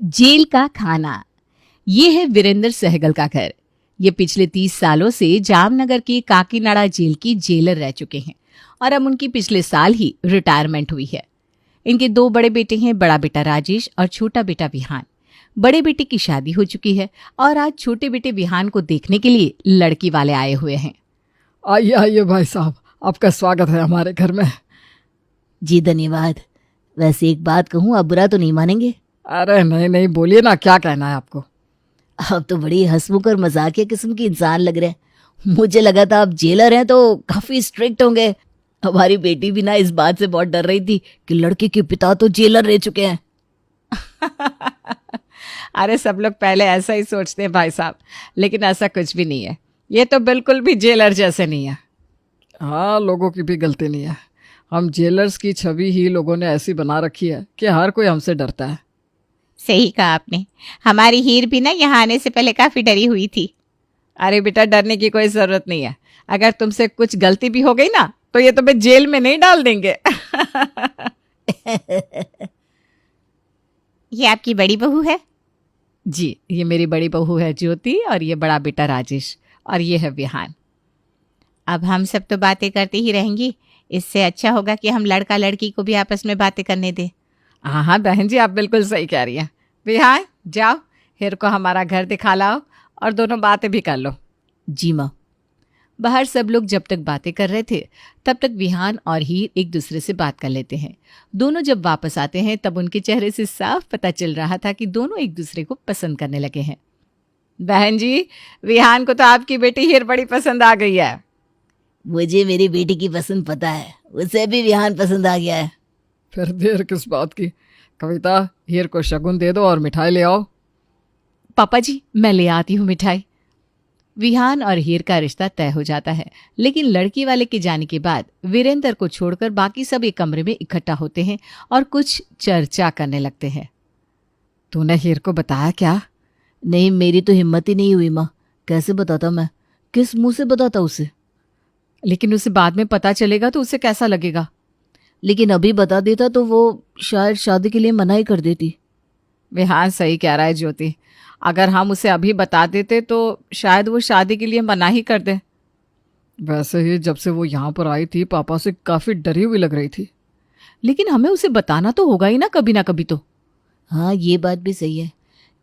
Jail का खाना। ये है वीरेंद्र सहगल का घर। ये पिछले 30 सालों से जामनगर की काकीनाडा जेल की जेलर रह चुके हैं और अब उनकी पिछले साल ही रिटायरमेंट हुई है। इनके 2 बड़े बेटे हैं, बड़ा बेटा राजेश और छोटा बेटा विहान। बड़े बेटे की शादी हो चुकी है और आज छोटे बेटे विहान को देखने के लिए लड़की वाले आए हुए हैं। आइए आइए भाई साहब, आपका स्वागत है हमारे घर में। जी धन्यवाद। वैसे एक बात कहूँ, आप बुरा तो नहीं मानेंगे? अरे नहीं नहीं, बोलिए ना, क्या कहना है आपको। आप तो बड़ी हंसमुख और मजाकिया किस्म की इंसान लग रहे हैं। मुझे लगा था आप जेलर हैं तो काफी स्ट्रिक्ट होंगे। हमारी बेटी भी ना इस बात से बहुत डर रही थी कि लड़के के पिता तो जेलर रह चुके हैं। अरे सब लोग पहले ऐसा ही सोचते हैं भाई साहब, लेकिन ऐसा कुछ भी नहीं है। ये तो बिल्कुल भी जेलर जैसे नहीं है। हाँ, लोगों की भी गलती नहीं है। हम जेलर्स की छवि ही लोगों ने ऐसी बना रखी है कि हर कोई हमसे डरता है। सही कहा आपने। हमारी हीर भी ना यहाँ आने से पहले काफी डरी हुई थी। अरे बेटा, डरने की कोई जरूरत नहीं है। अगर तुमसे कुछ गलती भी हो गई ना तो ये तुम्हें जेल में नहीं डाल देंगे। ये आपकी बड़ी बहू है? जी, ये मेरी बड़ी बहू है ज्योति और ये बड़ा बेटा राजेश और ये है विहान। अब हम सब तो बातें करते ही रहेंगी, इससे अच्छा होगा कि हम लड़का लड़की को भी आपस में बातें करने दें। हाँ हाँ बहन जी, आप बिल्कुल सही कह रही हैं। विहान, जाओ हीर को हमारा घर दिखा लाओ और दोनों बातें भी कर लो। जी माँ। बाहर सब लोग जब तक बातें कर रहे थे तब तक विहान और हीर एक दूसरे से बात कर लेते हैं। दोनों जब वापस आते हैं तब उनके चेहरे से साफ पता चल रहा था कि दोनों एक दूसरे को पसंद करने लगे हैं। बहन जी, विहान को तो आपकी बेटी हीर बड़ी पसंद आ गई है। मुझे मेरी बेटी की पसंद पता है, उसे भी विहान पसंद आ गया है। फिर देर किस बात की। कविता, हीर को शगुन दे दो और मिठाई ले आओ। पापा जी, मैं ले आती हूँ मिठाई। विहान और हीर का रिश्ता तय हो जाता है, लेकिन लड़की वाले के जाने के बाद वीरेंद्र को छोड़कर बाकी सब एक कमरे में इकट्ठा होते हैं और कुछ चर्चा करने लगते हैं। तूने हीर को बताया क्या? नहीं, मेरी तो हिम्मत ही नहीं हुई माँ। कैसे बताता मैं? किस मुंह से बताता उसे? लेकिन उसे बाद में पता चलेगा तो उसे कैसा लगेगा? लेकिन अभी बता देता तो वो शायद शादी के लिए मना ही कर देती। विहान सही कह रहा है ज्योति। अगर हम उसे अभी बता देते तो शायद वो शादी के लिए मना ही कर दे। वैसे ही जब से वो यहाँ पर आई थी पापा से काफ़ी डरी हुई लग रही थी। लेकिन हमें उसे बताना तो होगा ही ना कभी तो। हाँ, ये बात भी सही है।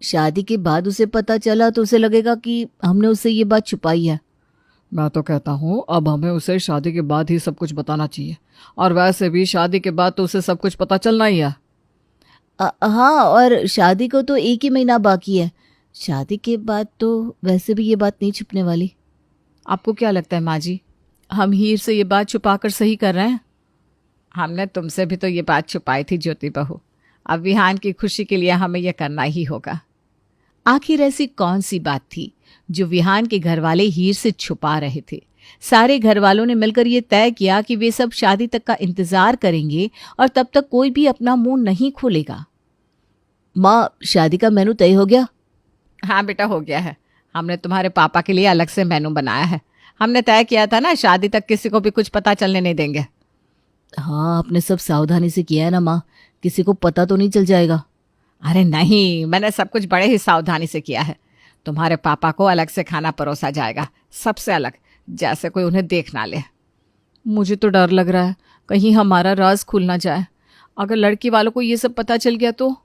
शादी के बाद उसे पता चला तो उसे लगेगा कि हमने उससे ये बात छुपाई है। मैं तो कहता हूँ अब हमें उसे शादी के बाद ही सब कुछ बताना चाहिए, और वैसे भी शादी के बाद तो उसे सब कुछ पता चलना ही है। हाँ, और शादी को तो 1 ही महीना बाकी है। शादी के बाद तो वैसे भी ये बात नहीं छुपने वाली। आपको क्या लगता है माँ जी, हम हीर से ये बात छुपाकर सही कर रहे हैं? हमने तुमसे भी तो ये बात छुपाई थी ज्योति बहू। अब विहान की खुशी के लिए हमें यह करना ही होगा। आखिर ऐसी कौन सी बात थी जो विहान के घर वाले हीर से छुपा रहे थे? सारे घर वालों ने मिलकर ये तय किया कि वे सब शादी तक का इंतजार करेंगे और तब तक कोई भी अपना मुंह नहीं खोलेगा। माँ, शादी का मेनू तय हो गया? हाँ बेटा, हो गया है। हमने तुम्हारे पापा के लिए अलग से मेनू बनाया है। हमने तय किया था ना, शादी तक किसी को भी कुछ पता चलने नहीं देंगे। हाँ, आपने सब सावधानी से किया है ना माँ? किसी को पता तो नहीं चल जाएगा? अरे नहीं, मैंने सब कुछ बड़े ही सावधानी से किया है। तुम्हारे पापा को अलग से खाना परोसा जाएगा, सबसे अलग, जैसे कोई उन्हें देख ना ले। मुझे तो डर लग रहा है कहीं हमारा राज खुल ना जाए। अगर लड़की वालों को ये सब पता चल गया तो?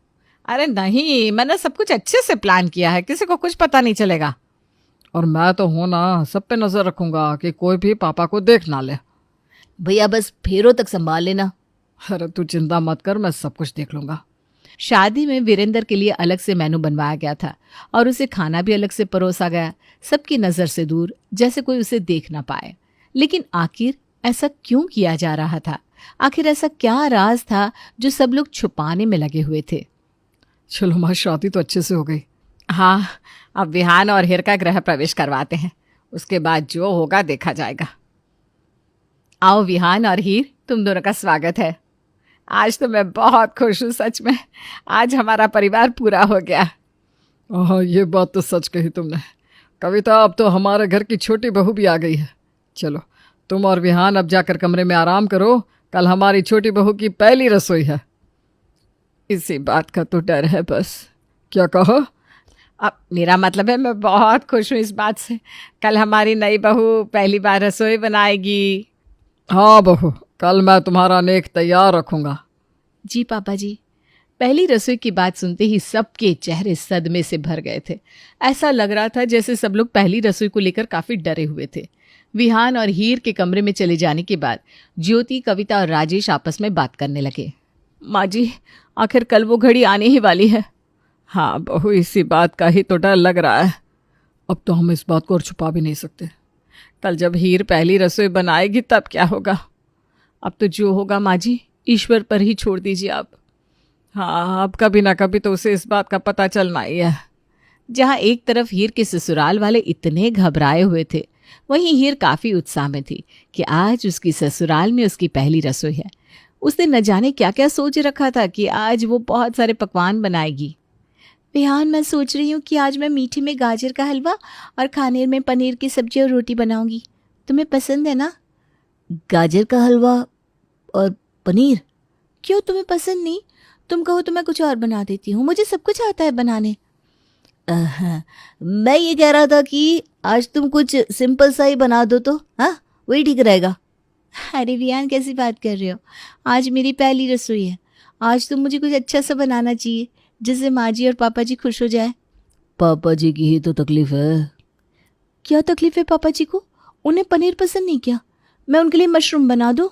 अरे नहीं, मैंने सब कुछ अच्छे से प्लान किया है, किसी को कुछ पता नहीं चलेगा। और मैं तो हूं ना, सब पे नजर रखूंगा कि कोई भी पापा को देख ना ले। भैया बस फेरों तक संभाल लेना। अरे तू चिंता मत कर, मैं सब कुछ देख लूंगा। शादी में वीरेंद्र के लिए अलग से मेनू बनवाया गया था और उसे खाना भी अलग से परोसा गया, सबकी नज़र से दूर, जैसे कोई उसे देख ना पाए। लेकिन आखिर ऐसा क्यों किया जा रहा था? आखिर ऐसा क्या राज था जो सब लोग छुपाने में लगे हुए थे? चलो, हमारी शादी तो अच्छे से हो गई। हाँ, अब विहान और हीर का गृह प्रवेश करवाते हैं, उसके बाद जो होगा देखा जाएगा। आओ विहान और हीर, तुम दोनों का स्वागत है। आज तो मैं बहुत खुश हूँ, सच में। आज हमारा परिवार पूरा हो गया। हाँ, ये बात तो सच कही तुमने। कविता, अब तो हमारे घर की छोटी बहू भी आ गई है। चलो, तुम और विहान अब जाकर कमरे में आराम करो, कल हमारी छोटी बहू की पहली रसोई है। इसी बात का तो डर है बस क्या कहा? अब मेरा मतलब है मैं बहुत खुश हूँ इस बात से। कल हमारी नई बहू पहली बार रसोई बनाएगी। हाँ बहू, कल मैं तुम्हारा नेक तैयार रखूंगा। जी पापा जी। पहली रसोई की बात सुनते ही सबके चेहरे सदमे से भर गए थे। ऐसा लग रहा था जैसे सब लोग पहली रसोई को लेकर काफी डरे हुए थे। विहान और हीर के कमरे में चले जाने के बाद ज्योति, कविता और राजेश आपस में बात करने लगे। माँ जी, आखिर कल वो घड़ी आने ही वाली है। हाँ बहू, इसी बात का ही तो डर लग रहा है। अब तो हम इस बात को और छुपा भी नहीं सकते। कल जब हीर पहली रसोई बनाएगी तब क्या होगा? अब तो जो होगा माँ जी, ईश्वर पर ही छोड़ दीजिए आप। हाँ, अब कभी ना कभी तो उसे इस बात का पता चलना ही है। जहाँ एक तरफ हीर के ससुराल वाले इतने घबराए हुए थे, वहीं हीर काफी उत्साह में थी कि आज उसकी ससुराल में उसकी पहली रसोई है। उसने न जाने क्या क्या सोच रखा था कि आज वो बहुत सारे पकवान बनाएगी। विहान, मैं सोच रही हूँ कि आज मैं मीठे में गाजर का हलवा और खाने में पनीर की सब्जी और रोटी बनाऊंगी। तुम्हें पसंद है ना? गाजर का हलवा और पनीर? क्यों, तुम्हें पसंद नहीं? तुम कहो तो मैं कुछ और बना देती हूँ, मुझे सब कुछ आता है बनाने। मैं ये कह रहा था कि आज तुम कुछ सिंपल सा ही बना दो तो, हाँ वही ठीक रहेगा। अरे विहान, कैसी बात कर रहे हो? आज मेरी पहली रसोई है। आज तो मुझे कुछ अच्छा सा बनाना चाहिए जिससे माँ जी और पापा जी खुश हो जाए। पापा जी की ही तो तकलीफ है। क्या तकलीफ है पापा जी को? उन्हें पनीर पसंद नहीं क्या? मैं उनके लिए मशरूम बना दूँ?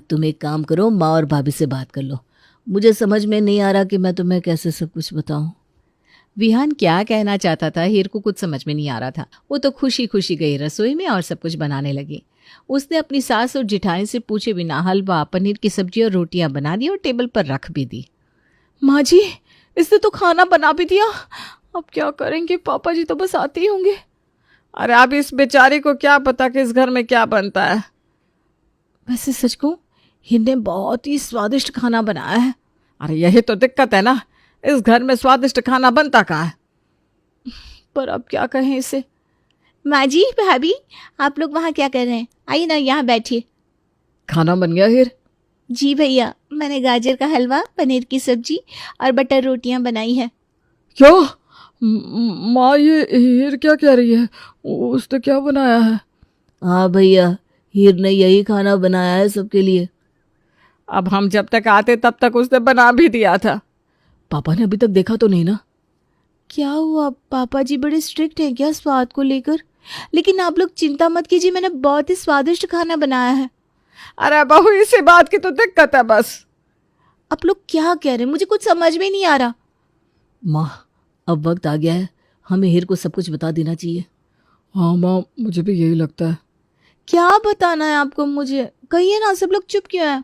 तुम एक काम करो, माँ और भाभी से बात कर लो। मुझे समझ में नहीं आ रहा कि मैं तुम्हें कैसे सब कुछ बताऊं। विहान क्या कहना चाहता था हीर को कुछ समझ में नहीं आ रहा था। वो तो खुशी खुशी गई रसोई में और सब कुछ बनाने लगी। उसने अपनी सास और जिठानी से पूछे बिना हलवा, पनीर की सब्जी और रोटियां बना दी और टेबल पर रख भी दी। माँ जी, इसने तो खाना बना भी दिया। अब क्या करेंगे? पापा जी तो बस आते ही होंगे। अरे अब इस बेचारी को क्या पता कि इस घर में क्या बनता है। वैसे सच कहूं, हीर ने बहुत ही स्वादिष्ट खाना बनाया है। अरे यही तो दिक्कत है ना, इस घर में स्वादिष्ट खाना बनता कहाँ है। पर अब क्या कहें इसे। माँ जी, भाभी, आप लोग वहाँ क्या कर रहे हैं? आइए ना, यहाँ बैठिए। खाना बन गया हीर? जी भैया, मैंने गाजर का हलवा, पनीर की सब्जी और बटर रोटियां बनाई है। क्या? माँ, ये हीर क्या कह रही है? उसने क्या बनाया है? हाँ भैया, हीर ने यही खाना बनाया है सबके लिए। अब हम जब तक आते तब तक उसने बना भी दिया था। पापा ने अभी तक देखा तो नहीं ना? क्या हुआ, पापा जी बड़े स्ट्रिक्ट हैं क्या स्वाद को लेकर? लेकिन आप लोग चिंता मत कीजिए, मैंने बहुत ही स्वादिष्ट खाना बनाया है। अरे बहू, इसी बात की तो दिक्कत है बस। आप लोग क्या कह रहे हैं, मुझे कुछ समझ में नहीं आ रहा। माँ, अब वक्त आ गया है, हमें हीर को सब कुछ बता देना चाहिए। हाँ माँ, मुझे भी यही लगता है। क्या बताना है आपको मुझे? कहिए ना, सब लोग चुप क्यों हैं?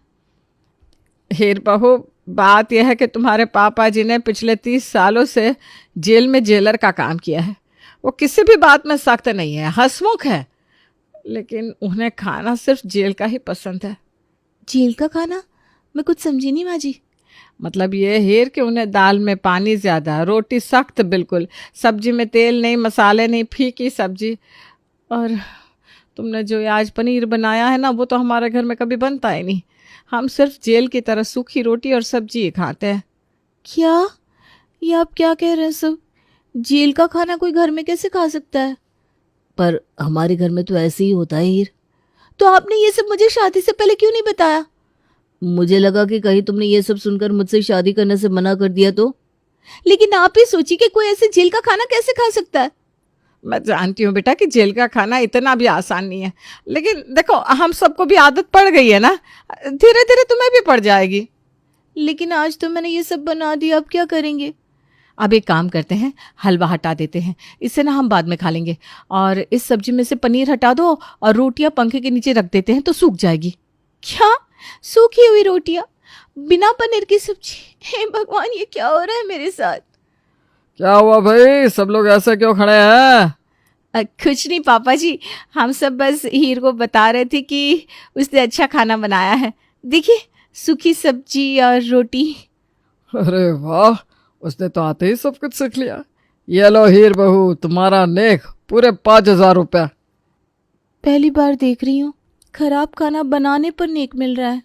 हीर बहू, बात यह है कि तुम्हारे पापा जी ने पिछले 30 सालों से जेल में जेलर का काम किया है। वो किसी भी बात में सख्त नहीं है, हंसमुख है, लेकिन उन्हें खाना सिर्फ जेल का ही पसंद है। जेल का खाना? मैं कुछ समझी नहीं माँ जी। मतलब ये हीर कि उन्हें दाल में पानी ज़्यादा, रोटी सख्त बिल्कुल, सब्जी में तेल नहीं, मसाले नहीं, फीकी सब्जी। और तुमने जो आज पनीर बनाया है ना, वो तो हमारे घर में कभी बनता ही नहीं। हम सिर्फ जेल की तरह सूखी रोटी और सब्जी ही खाते हैं। क्या? ये आप क्या कह रहे हैं सब? जेल का खाना कोई घर में कैसे खा सकता है? पर हमारे घर में तो ऐसे ही होता है हीर। तो आपने ये सब मुझे शादी से पहले क्यों नहीं बताया? मुझे लगा कि कहीं तुमने ये सब सुनकर मुझसे शादी करने से मना कर दिया तो। लेकिन आप ही सोचिए कि कोई ऐसे जेल का खाना कैसे खा सकता है। मैं जानती हूँ बेटा कि जेल का खाना इतना भी आसान नहीं है, लेकिन देखो हम सबको भी आदत पड़ गई है ना, धीरे धीरे तुम्हें भी पड़ जाएगी। लेकिन आज तो मैंने ये सब बना दिया, अब क्या करेंगे? अब एक काम करते हैं, हलवा हटा देते हैं, इससे ना हम बाद में खा लेंगे। और इस सब्जी में से पनीर हटा दो और रोटियां पंखे के नीचे रख देते हैं तो सूख जाएगी। क्या? सूखी हुई रोटियां बिना पनीर की सब्जी? हे भगवान, ये क्या हो रहा है मेरे साथ? क्या हुआ भाई, सब लोग ऐसे क्यों खड़े हैं? कुछ नहीं पापा जी, हम सब बस हीर को बता रहे थे कि उसने अच्छा खाना बनाया है। देखिए, सूखी सब्जी और रोटी। अरे वाह, उसने तो आते ही सब कुछ सीख लिया। ये लो हीर बहू, तुम्हारा नेक पूरे 5,000 रुपया। पहली बार देख रही हूँ खराब खाना बनाने पर नेक मिल रहा है।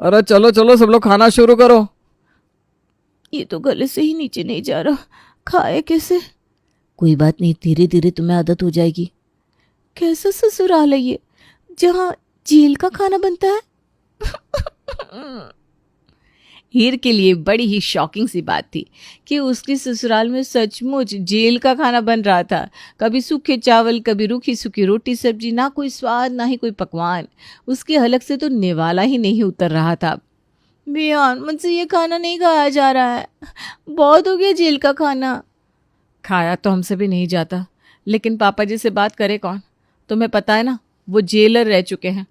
अरे चलो चलो सब लोग खाना शुरू करो। ये तो गले से ही नीचे नहीं जा रहा, खाए कैसे? कोई बात नहीं, धीरे धीरे तुम्हें आदत हो जाएगी। कैसा ससुराल है ये जहाँ जेल का खाना बनता है? हीर के लिए बड़ी ही शॉकिंग सी बात थी कि उसके ससुराल में सचमुच जेल का खाना बन रहा था। कभी सूखे चावल, कभी रूखी सूखी रोटी सब्जी, ना कोई स्वाद ना ही कोई पकवान। उसके हलक से तो निवाला ही नहीं उतर रहा था। बियान, मुझसे ये खाना नहीं खाया जा रहा है, बहुत हो गया जेल का खाना। खाया तो हमसे भी नहीं जाता, लेकिन पापा जी से बात करे कौन? तुम्हें पता है ना, वो जेलर रह चुके हैं।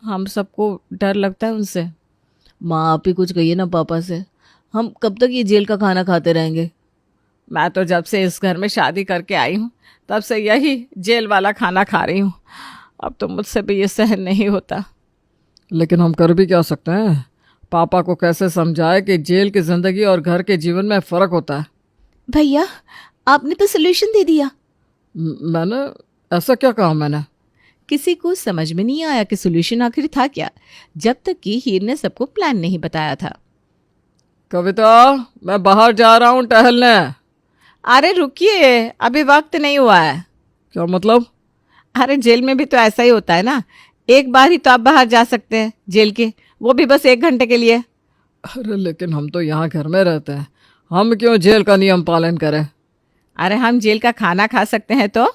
हम सबको डर लगता है उनसे। माँ आप ही कुछ कहिए ना पापा से, हम कब तक ये जेल का खाना खाते रहेंगे? मैं तो जब से इस घर में शादी करके आई हूँ तब से यही जेल वाला खाना खा रही हूँ। अब तो मुझसे भी ये सहन नहीं होता। लेकिन हम कर भी क्या सकते हैं? पापा को कैसे समझाए कि जेल की ज़िंदगी और घर के जीवन में फ़र्क होता है? भैया, आपने तो सोल्यूशन दे दिया। मैंने ऐसा क्या कहा मैंने? किसी को समझ में नहीं आया कि सोल्यूशन आखिर था क्या, जब तक कि हीर ने सबको प्लान नहीं बताया था। कविता, मैं बाहर जा रहा हूँ टहलने। अरे रुकिए, अभी वक्त नहीं हुआ है। क्या मतलब? अरे जेल में भी तो ऐसा ही होता है ना, एक बार ही तो आप बाहर जा सकते हैं जेल के, वो भी बस 1 घंटे के लिए। अरे लेकिन हम तो यहाँ घर में रहते हैं, हम क्यों जेल का नियम पालन करें? अरे हम जेल का खाना खा सकते हैं तो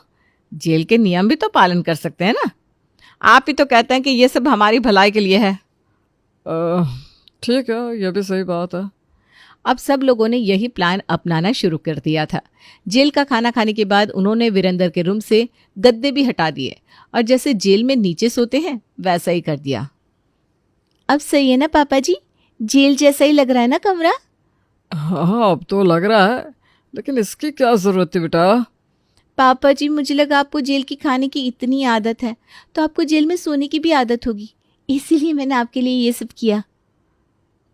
जेल के नियम भी तो पालन कर सकते हैं ना। आप ही तो कहते हैं कि ये सब हमारी भलाई के लिए है। ठीक है, ये भी सही बात है। अब सब लोगों ने यही प्लान अपनाना शुरू कर दिया था। जेल का खाना खाने के बाद उन्होंने वीरेंद्र के रूम से गद्दे भी हटा दिए और जैसे जेल में नीचे सोते हैं वैसा ही कर दिया। अब सही है ना पापा जी? जेल जैसा ही लग रहा है ना कमरा? हाँ अब तो लग रहा है, लेकिन इसकी क्या ज़रूरत थी बेटा? पापा जी, मुझे लगा आपको जेल की खाने की इतनी आदत है तो आपको जेल में सोने की भी आदत होगी, इसीलिए मैंने आपके लिए ये सब किया।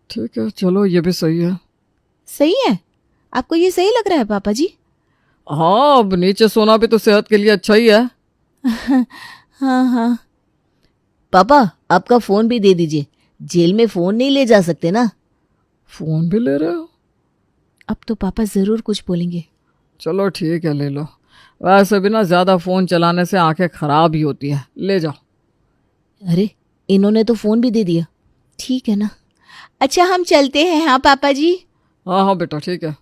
ठीक है, चलो ये भी सही है। सही है? आपको ये सही लग रहा है पापा जी? हाँ, अब नीचे सोना भी तो सेहत के लिए अच्छा ही है। हाँ हाँ। पापा आपका फ़ोन भी दे दीजिए, जेल में फ़ोन नहीं ले जा सकते ना। फ़ोन भी ले रहे हो? अब तो पापा ज़रूर कुछ बोलेंगे। चलो ठीक है, ले लो। वैसे भी ना ज़्यादा फ़ोन चलाने से आंखें ख़राब ही होती है, ले जाओ। अरे इन्होंने तो फ़ोन भी दे दिया। ठीक है ना? अच्छा हम चलते हैं। हाँ पापा जी। हाँ हाँ बेटा, ठीक है।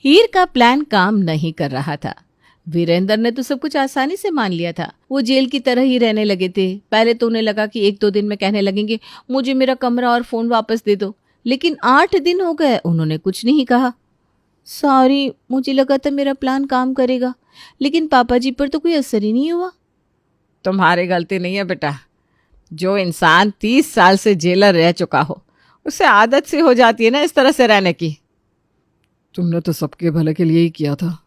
हीर का प्लान काम नहीं कर रहा था। वीरेंद्र ने तो सब कुछ आसानी से मान लिया था। वो जेल की तरह ही रहने लगे थे। पहले तो उन्हें लगा कि 1-2 दिन में कहने लगेंगे मुझे मेरा कमरा और फोन वापस दे दो, लेकिन 8 दिन हो गए उन्होंने कुछ नहीं कहा। सॉरी, मुझे लगा था मेरा प्लान काम करेगा, लेकिन पापा जी पर तो कोई असर ही नहीं हुआ। तुम्हारी गलती नहीं है बेटा। जो इंसान 30 साल से जेलर रह चुका हो उसे आदत सी हो जाती है ना इस तरह से रहने की। तुमने तो सबके भले के लिए ही किया था।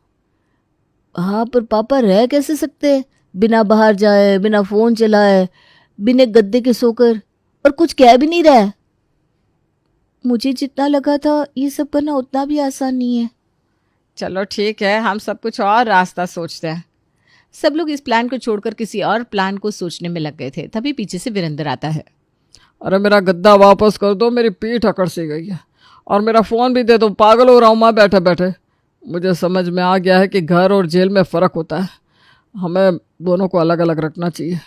हाँ पर पापा रह कैसे सकते हैं बिना बाहर जाए, बिना फ़ोन चलाए, बिना गद्दे के सोकर, और कुछ कह भी नहीं रहा है। मुझे जितना लगा था ये सब करना उतना भी आसान नहीं है। चलो ठीक है, हम सब कुछ और रास्ता सोचते हैं। सब लोग इस प्लान को छोड़कर किसी और प्लान को सोचने में लग गए थे। तभी पीछे से वीरेंद्र आता है। अरे मेरा गद्दा वापस कर दो, मेरी पीठ अकड़ सी गई है, और मेरा फ़ोन भी दे दो। पागल हो रहा हूँ मैं बैठे बैठे। मुझे समझ में आ गया है कि घर और जेल में फ़र्क होता है, हमें दोनों को अलग अलग रखना चाहिए।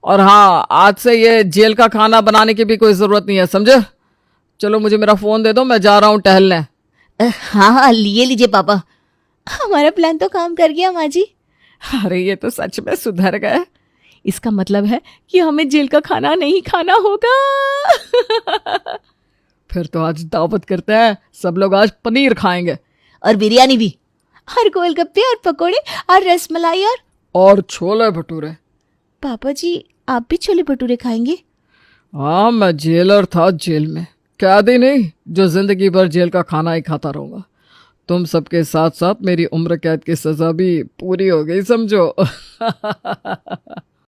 और हाँ, आज से ये जेल का खाना बनाने की भी कोई ज़रूरत नहीं है, समझे? चलो मुझे मेरा फ़ोन दे दो, मैं जा रहा हूँ टहलने। हाँ हाँ लिए लीजिए पापा। हमारा प्लान तो काम कर गया माँ जी। अरे ये तो सच में सुधर गए। इसका मतलब है कि हमें जेल का खाना नहीं खाना होगा। फिर तो आज दावत करते हैं, सब लोग आज पनीर खाएंगे और बिरयानी भी। और गोलगप्पे और पकोड़े और रसमलाई और छोले भटूरे। पापा जी, आप भी छोले भटूरे खाएंगे? हाँ, मैं जेलर था जेल में, कैदी नहीं जो जिंदगी भर जेल का खाना ही खाता रहूंगा। तुम सबके साथ साथ मेरी उम्र कैद की सजा भी पूरी हो गई, समझो।